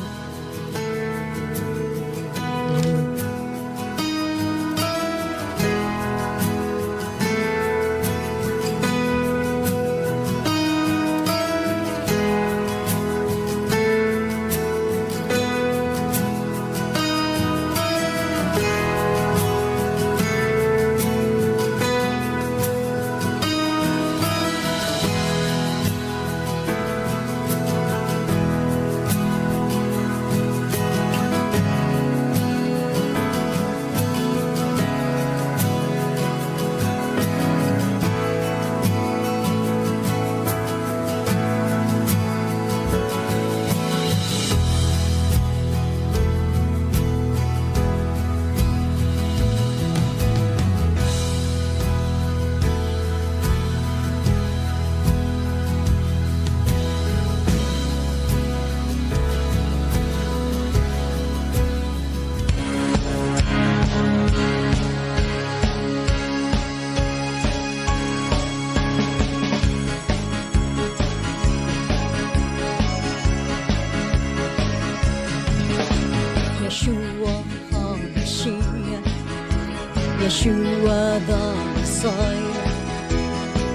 Yeshua the Messiah,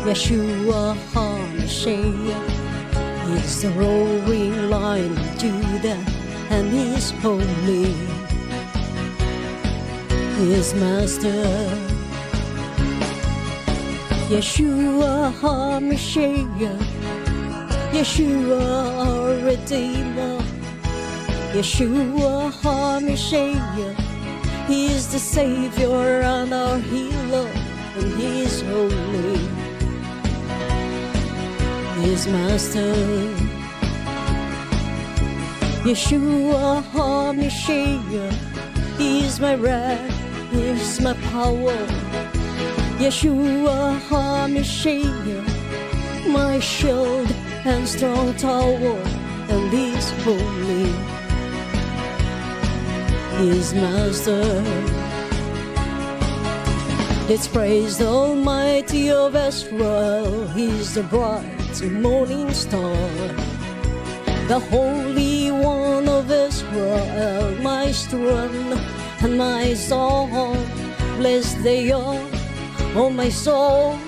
Yeshua HaMashiach, is the roaring lion of Judah, and he's holy, his master. Yeshua HaMashiach, Yeshua our Redeemer, Yeshua HaMashiach, he is the Savior and our healer, and he is holy, his master. Yeshua HaMashiach, he is my rock, he is my power. Yeshua HaMashiach, my shield and strong tower, and he is holy, his master. Let's praise the Almighty of Israel, he's the bright morning star, the Holy One of Israel, my strength and my song. Blessed they are, oh my soul,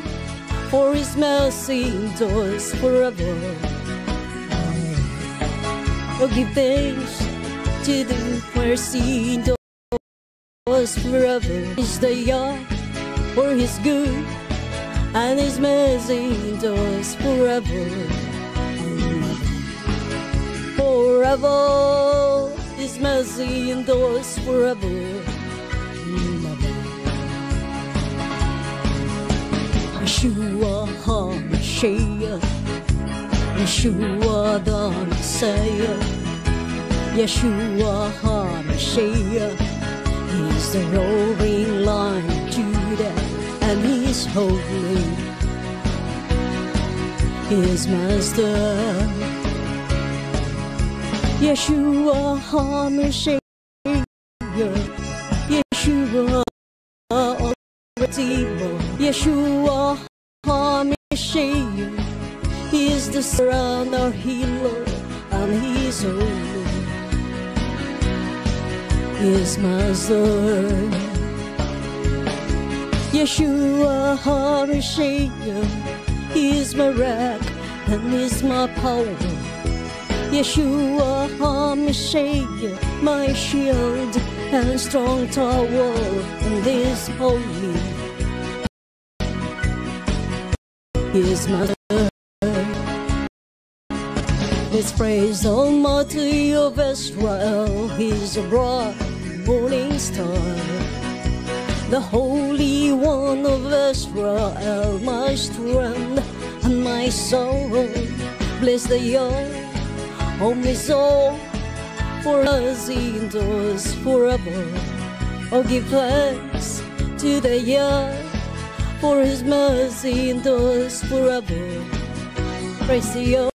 for his mercy endures forever. Oh, give thanks to the mercy endures forever. Is the Yah, for his good, and his mercy endures forever. Forever, his mercy endures forever. Yeshua HaMashiach, Yeshua the Messiah, Yeshua HaMashiach, he's the roaring lion of Judah, and he's holy, his master. Yeshua HaMashiach, Yeshua our Redeemer, Yeshua HaMashiach, he is the surround our healer, and he is holy, his master. Yeshua HaMashiach, he is my rock, and he is my power. Yeshua HaMashiach, my shield and strong tower, and is holy, his mother. Let's praise the Almighty of Israel, he's a bright morning star, the Holy One of Israel, my strength and my soul. Bless the Yah, oh my soul, for us he endures forever. Oh, give thanks to the Yah, for his mercy endures forever. Praise the Yah.